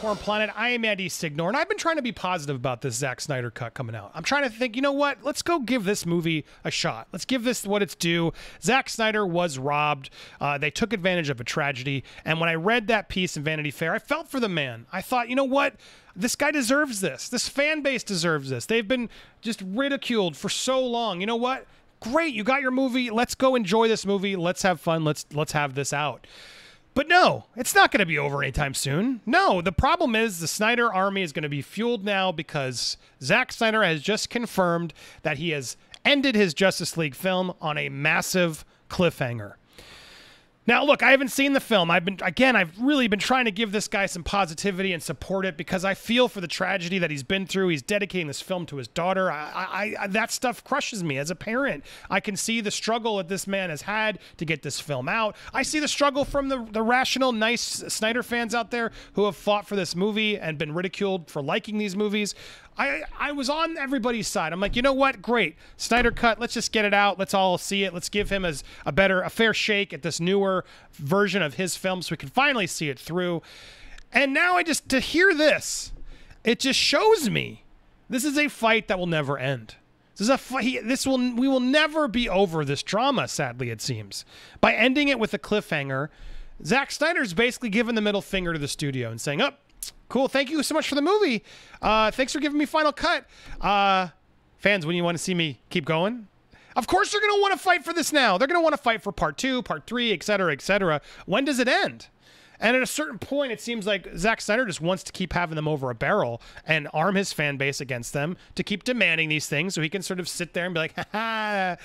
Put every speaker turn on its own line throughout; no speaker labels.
Popcorn Planet. I am Andy Signor, and I've been trying to be positive about this Zack Snyder cut coming out. I'm trying to think, you know what? Let's go give this movie a shot. Let's give this what it's due. Zack Snyder was robbed. They took advantage of a tragedy, and when I read that piece in Vanity Fair, I felt for the man. I thought, you know what? This guy deserves this. This fan base deserves this. They've been just ridiculed for so long. You know what? Great, you got your movie. Let's go enjoy this movie. Let's have fun. Let's have this out. But no, it's not going to be over anytime soon. No, the problem is the Snyder army is going to be fueled now because Zack Snyder has just confirmed that he has ended his Justice League film on a massive cliffhanger. Now, look, I haven't seen the film. I've really been trying to give this guy some positivity and support it because I feel for the tragedy that he's been through. He's dedicating this film to his daughter. That stuff crushes me as a parent. I can see the struggle that this man has had to get this film out. I see the struggle from the rational, nice Snyder fans out there who have fought for this movie and been ridiculed for liking these movies. I was on everybody's side. I'm like, you know what? Great. Snyder Cut. Let's just get it out. Let's all see it. Let's give him a fair shake at this newer version of his film so we can finally see it through. And now to hear this, it just shows me this is a fight that will never end. This is a fight. We will never be over this drama, sadly, it seems. By ending it with a cliffhanger, Zack Snyder's basically giving the middle finger to the studio and saying, oh, cool. Thank you so much for the movie. Thanks for giving me final cut. Fans, when you want to see me keep going, of course they're going to want to fight for this now. They're going to want to fight for part 2, part 3, et cetera, et cetera. When does it end? And at a certain point, it seems like Zack Snyder just wants to keep having them over a barrel and arm his fan base against them to keep demanding these things so he can sort of sit there and be like, ha,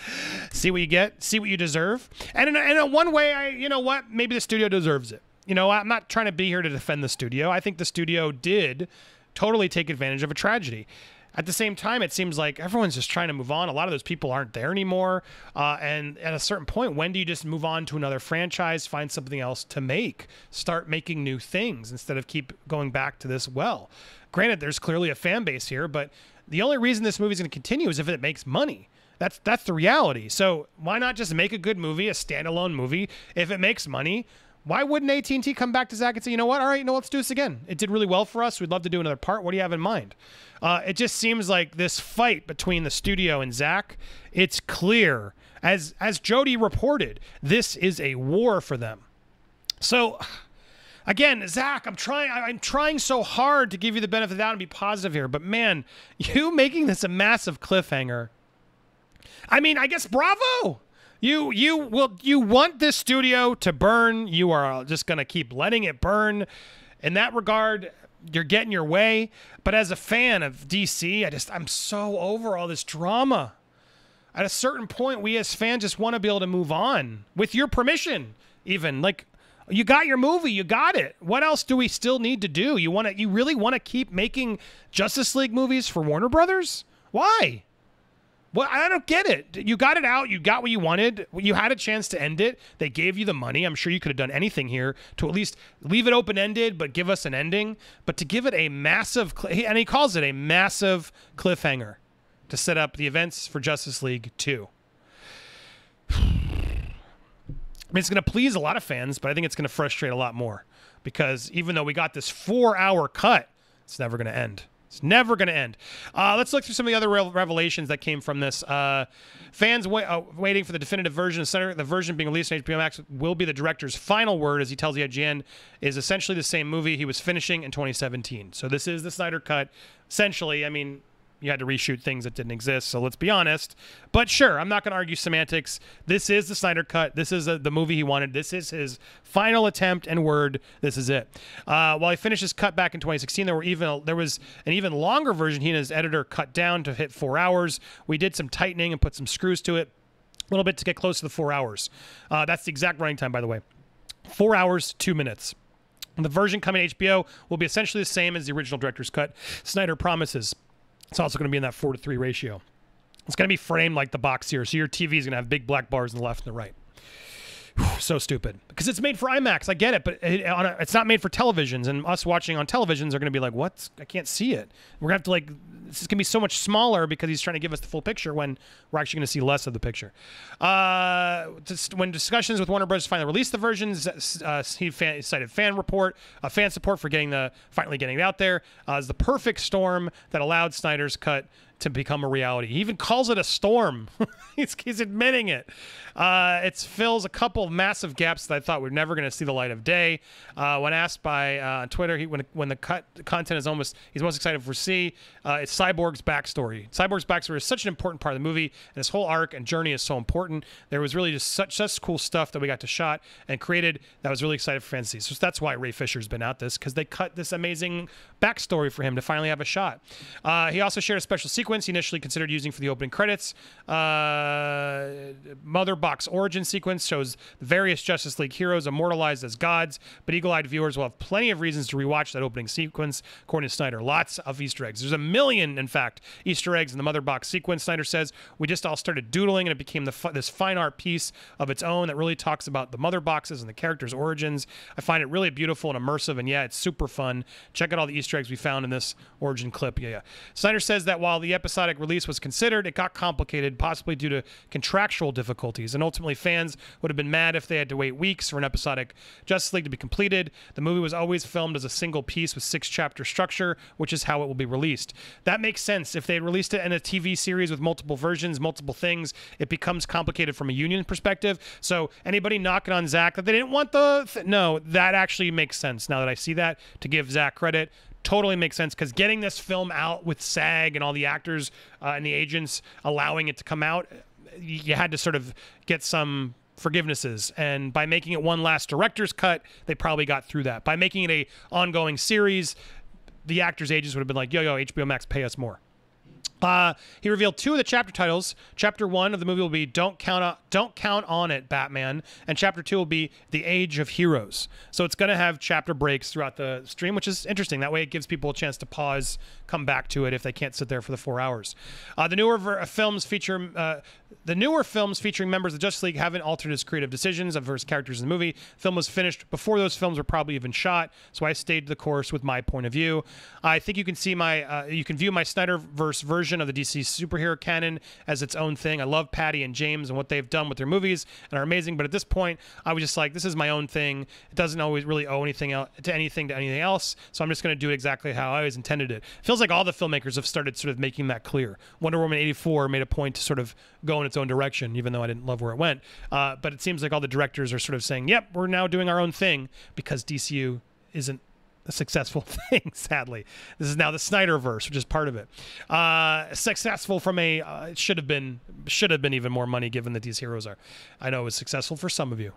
see what you get, see what you deserve. And in one way, you know what? Maybe the studio deserves it. You know, I'm not trying to be here to defend the studio. I think the studio did totally take advantage of a tragedy. At the same time, it seems like everyone's just trying to move on. A lot of those people aren't there anymore. And at a certain point, when do you just move on to another franchise, find something else to make, start making new things instead of keep going back to this well? Granted, there's clearly a fan base here, but the only reason this movie is going to continue is if it makes money. That's the reality. So why not just make a good movie, a standalone movie? If it makes money, why wouldn't AT&T come back to Zack and say, you know what? All right, you know, let's do this again. It did really well for us. We'd love to do another part. What do you have in mind? It just seems like this fight between the studio and Zack, it's clear. As Jody reported, this is a war for them. So, again, Zack, I'm trying so hard to give you the benefit of the doubt and be positive here. But, man, you making this a massive cliffhanger. I mean, I guess bravo. You want this studio to burn. You are just going to keep letting it burn. In that regard, you're getting your way. But as a fan of DC, I'm so over all this drama. At a certain point, we as fans just want to be able to move on with your permission. Even like, you got your movie, you got it. What else do we still need to do? You really want to keep making Justice League movies for Warner Brothers? Why? Well, I don't get it. You got it out. You got what you wanted. You had a chance to end it. They gave you the money. I'm sure you could have done anything here to at least leave it open-ended, but give us an ending. But to give it a massive, and he calls it a massive cliffhanger to set up the events for Justice League 2. I mean, it's going to please a lot of fans, but I think it's going to frustrate a lot more because even though we got this 4-hour cut, it's never going to end. It's never going to end. Let's look through some of the other revelations that came from this. Fans waiting for the definitive version. The version being released on HBO Max will be the director's final word, as he tells the IGN, is essentially the same movie he was finishing in 2017. So this is the Snyder Cut. Essentially, I mean, you had to reshoot things that didn't exist, so let's be honest. But sure, I'm not going to argue semantics. This is the Snyder Cut. This is the movie he wanted. This is his final attempt and word. This is it. While he finished his cut back in 2016, there was an even longer version he and his editor cut down to hit 4 hours. We did some tightening and put some screws to it a little bit to get close to the 4 hours. That's the exact running time, by the way. 4 hours, 2 minutes. The version coming to HBO will be essentially the same as the original director's cut. Snyder promises. It's also going to be in that 4:3 ratio. It's going to be framed like the box here, so your TV is going to have big black bars on the left and the right. So stupid because it's made for IMAX. I get it, but it's not made for televisions, and us watching on televisions are going to be like, what? I can't see it. We're going to have to this is going to be so much smaller because he's trying to give us the full picture when we're actually going to see less of the picture. When discussions with Warner Bros. Finally released the versions, he cited fan support for finally getting it out there as the perfect storm that allowed Snyder's cut to become a reality. He even calls it a storm. he's admitting it. It fills a couple of massive gaps that I thought we're never going to see the light of day. When asked by Twitter, when the content is he's most excited for it's Cyborg's backstory. Cyborg's backstory is such an important part of the movie, and his whole arc and journey is so important. There was really just such cool stuff that we got to shot and created that was really excited for fans to see. So that's why Ray Fisher's been at this, because they cut this amazing backstory for him to finally have a shot. He also shared a special sequence he initially considered using for the opening credits. Mother Box origin sequence shows the various Justice League heroes immortalized as gods, but eagle-eyed viewers will have plenty of reasons to rewatch that opening sequence, according to Snyder. Lots of Easter eggs. There's 1 million, in fact, Easter eggs in the Mother Box sequence. Snyder says, we just all started doodling, and it became this fine art piece of its own that really talks about the Mother Boxes and the characters' origins. I find it really beautiful and immersive, and yeah, it's super fun. Check out all the Easter eggs we found in this origin clip. Yeah. Snyder says that while the episodic release was considered, it got complicated, possibly due to contractual difficulties, and ultimately fans would have been mad if they had to wait weeks for an episodic Justice League to be completed. The movie was always filmed as a single piece with 6-chapter structure, which is how it will be released. That makes sense. If they had released it in a TV series with multiple versions, multiple things, it becomes complicated from a union perspective. So anybody knocking on Zack that they didn't want no, that actually makes sense now that I see that, to give Zack credit. Totally makes sense, because getting this film out with SAG and all the actors and the agents allowing it to come out, you had to sort of get some forgivenesses, and by making it one last director's cut, they probably got through that. By making it a ongoing series, the actors' agents would have been like, yo, HBO Max, pay us more. He revealed 2 of the chapter titles. Chapter 1 of the movie will be Don't Count on It, Batman, and Chapter 2 will be The Age of Heroes. So it's going to have chapter breaks throughout the stream, which is interesting. That way it gives people a chance to pause, come back to it if they can't sit there for the 4 hours. The newer films featuring members of the Justice League haven't altered his creative decisions of his characters in the movie. The film was finished before those films were probably even shot, so I stayed the course with my point of view. I think you can see you can view my Snyderverse version of the DC superhero canon as its own thing. I love Patty and James and what they've done with their movies and are amazing, but at this point, I was just like, this is my own thing. It doesn't always really owe anything to anything else, so I'm just going to do it exactly how I always intended it. It feels like all the filmmakers have started sort of making that clear. Wonder Woman 84 made a point to sort of go in its own direction, even though I didn't love where it went. But it seems like all the directors are sort of saying, yep, we're now doing our own thing, because DCU isn't a successful thing, sadly. This is now the Snyderverse, which is part of it. Successful from it should have been even more money, given that these heroes are. I know it was successful for some of you.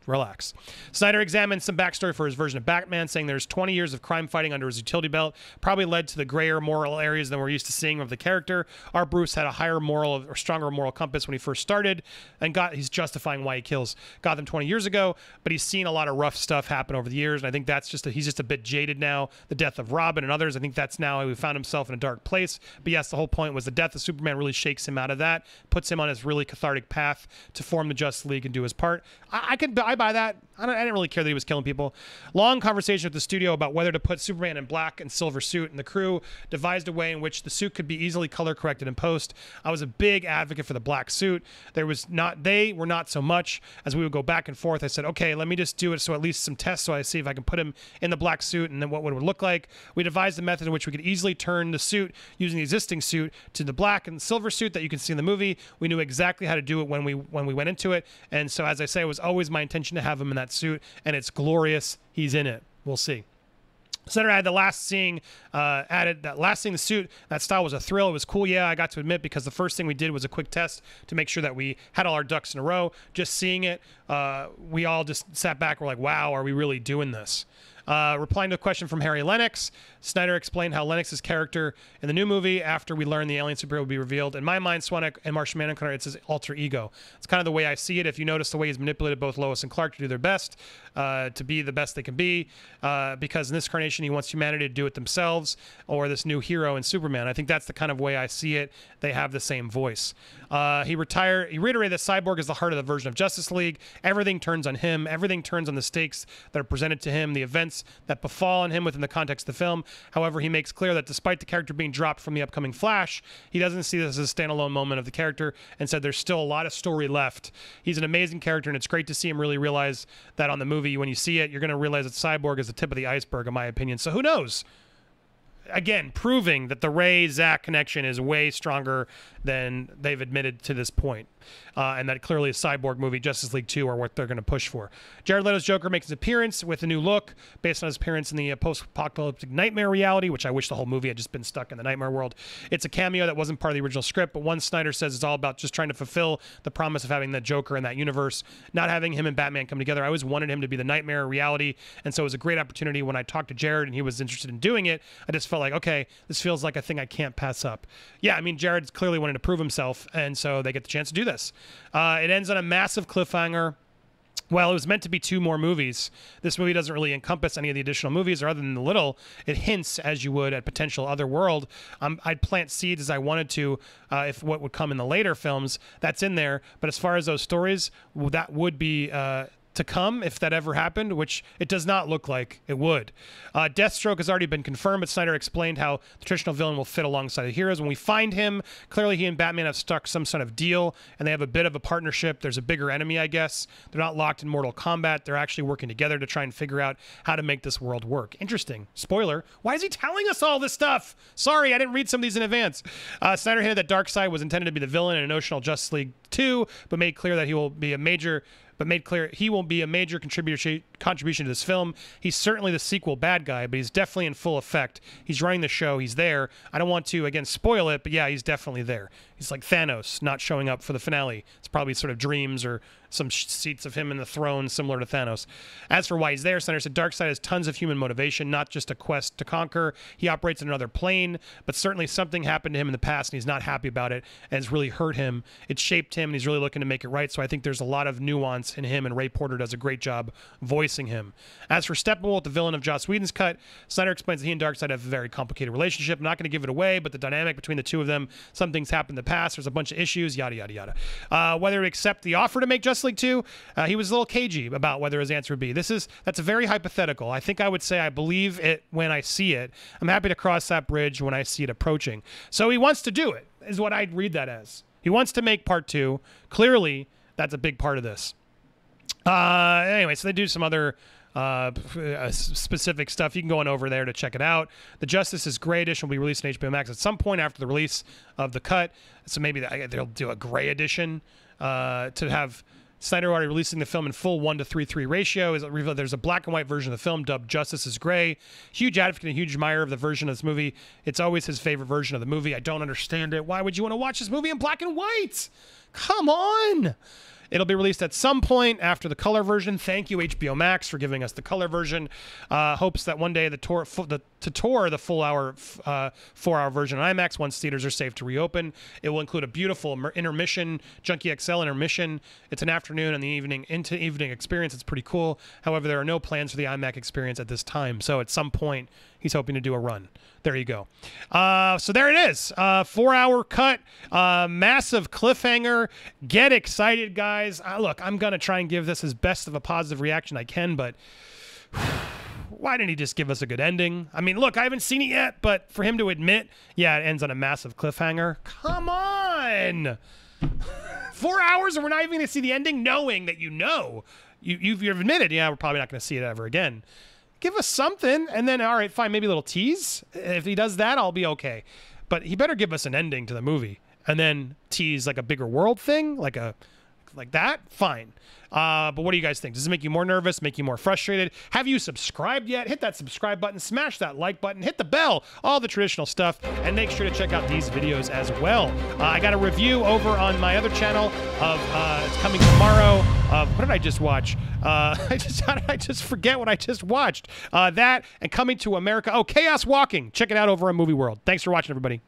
Relax. Snyder examined some backstory for his version of Batman, saying there's 20 years of crime fighting under his utility belt, probably led to the grayer moral areas than we're used to seeing of the character. Our Bruce had a higher moral or stronger moral compass when he first started, and he's justifying why he kills Gotham 20 years ago, but he's seen a lot of rough stuff happen over the years, and I think that's he's just a bit jaded now. The death of Robin and others, I think that's now he found himself in a dark place. But yes, the whole point was the death of Superman really shakes him out of that, puts him on his really cathartic path to form the Justice League and do his part. I buy that. I didn't really care that he was killing people. Long conversation with the studio about whether to put Superman in black and silver suit, and the crew devised a way in which the suit could be easily color corrected in post. I was a big advocate for the black suit. They were not so much. As we would go back and forth, I said, okay, let me just do it, so at least some tests, so I see if I can put him in the black suit and then what it would look like. We devised a method in which we could easily turn the suit using the existing suit to the black and silver suit that you can see in the movie. We knew exactly how to do it when we went into it, and so as I say, it was always my intention to have him in that suit, and it's glorious. He's in it. We'll see. Snyder added that last scene, the suit, that style was a thrill. It was cool, yeah, I got to admit, because the first thing we did was a quick test to make sure that we had all our ducks in a row. Just seeing it, we all just sat back, we're like, wow, are we really doing this? Replying to a question from Harry Lennox, Snyder explained how Lennox's character in the new movie, after we learn the alien superhero will be revealed. In my mind, Swanwick and Martian Manhunter, it's his alter ego. It's kind of the way I see it. If you notice the way he's manipulated both Lois and Clark to do their best, to be the best they can be, because in this incarnation he wants humanity to do it themselves, or this new hero in Superman. I think that's the kind of way I see it. They have the same voice. He reiterated that Cyborg is the heart of the version of Justice League. Everything turns on him. Everything turns on the stakes that are presented to him, the events that befall on him within the context of the film. However, he makes clear that despite the character being dropped from the upcoming Flash, he doesn't see this as a standalone moment of the character, and said there's still a lot of story left. He's an amazing character, and it's great to see him really realize that on the movie. When you see it, you're going to realize that Cyborg is the tip of the iceberg, in my opinion. So who knows? Again, proving that the Ray-Zack connection is way stronger than they've admitted to this point. And that clearly a Cyborg movie, Justice League 2, are what they're going to push for. Jared Leto's Joker makes his appearance with a new look based on his appearance in the post-apocalyptic nightmare reality, which I wish the whole movie had just been stuck in the nightmare world. It's a cameo that wasn't part of the original script, but one Snyder says it's all about just trying to fulfill the promise of having the Joker in that universe, not having him and Batman come together. I always wanted him to be the nightmare reality, and so it was a great opportunity. When I talked to Jared and he was interested in doing it, I just felt like, okay, this feels like a thing I can't pass up. Yeah, I mean, Jared's clearly wanting to prove himself, and so they get the chance to do this. It ends on a massive cliffhanger. Well, it was meant to be 2 more movies. This movie doesn't really encompass any of the additional movies, or other than the little, it hints, as you would, at potential other world. I'd plant seeds as I wanted to, if what would come in the later films, that's in there. But as far as those stories, that would be to come if that ever happened, which it does not look like it would. Deathstroke has already been confirmed, but Snyder explained how the traditional villain will fit alongside the heroes. When we find him, clearly he and Batman have struck some sort of deal, and they have a bit of a partnership. There's a bigger enemy, I guess. They're not locked in mortal combat. They're actually working together to try and figure out how to make this world work. Interesting. Spoiler. Why is he telling us all this stuff? Sorry, I didn't read some of these in advance. Snyder hinted that Darkseid was intended to be the villain in a notional Justice League 2, but made clear that he will be a major contribution to this film. He's certainly the sequel bad guy, but he's definitely in full effect. He's running the show. He's there. I don't want to, again, spoil it, but yeah, he's definitely there. He's like Thanos not showing up for the finale. It's probably sort of dreams or some seats of him in the throne similar to Thanos. As for why he's there, Snyder said Darkseid has tons of human motivation, not just a quest to conquer. He operates in another plane, but certainly something happened to him in the past and he's not happy about it, and it's really hurt him. It shaped him and he's really looking to make it right. So I think there's a lot of nuance in him, and Ray Porter does a great job voicing him. As for Steppenwolf, the villain of Joss Whedon's cut, Snyder explains that he and Darkseid have a very complicated relationship. I'm not going to give it away, but the dynamic between the two of them, some things happened in the past, there's a bunch of issues, yada, yada, yada. Whether to accept the offer to make Justice League 2, he was a little cagey about whether his answer would be. That's a very hypothetical. I think I would say I believe it when I see it. I'm happy to cross that bridge when I see it approaching. So he wants to do it, is what I'd read that as. He wants to make part 2. Clearly, that's a big part of this. Anyway, so they do some other specific stuff. You can go on over there to check it out. The Justice is Gray edition will be released on HBO Max at some point after the release of the cut. So maybe they'll do a gray edition to have Snyder already releasing the film in full 1:3:3 ratio. There's a black and white version of the film dubbed Justice is Gray. Huge advocate and huge admirer of the version of this movie. It's always his favorite version of the movie. I don't understand it. Why would you want to watch this movie in black and white? Come on. It'll be released at some point after the color version. Thank you, HBO Max, for giving us the color version. Hopes that one day to tour the full 4-hour version on IMAX once theaters are safe to reopen. It will include a beautiful intermission, Junkie XL intermission. It's an afternoon and the evening experience. It's pretty cool. However, there are no plans for the IMAX experience at this time. So at some point, he's hoping to do a run. There you go. So there it is. 4-hour cut. Massive cliffhanger. Get excited, guys. Look, I'm going to try and give this as best of a positive reaction I can, but why didn't he just give us a good ending? I mean, look, I haven't seen it yet, but for him to admit, yeah, it ends on a massive cliffhanger. Come on. 4 hours and we're not even going to see the ending, knowing that you've admitted, yeah, we're probably not going to see it ever again. Give us something, and then, all right, fine, maybe a little tease. If he does that, I'll be okay. But he better give us an ending to the movie, and then tease like a bigger world thing, like a like that, fine. But what do you guys think? Does it make you more nervous, make you more frustrated? Have you subscribed yet? Hit that subscribe button, smash that like button, hit the bell, all the traditional stuff, and make sure to check out these videos as well. I got a review over on my other channel of, it's coming tomorrow, what did I just watch? How did I just forget what I just watched? That and Coming to America. Oh, Chaos Walking. Check it out over on Movie World. Thanks for watching, everybody.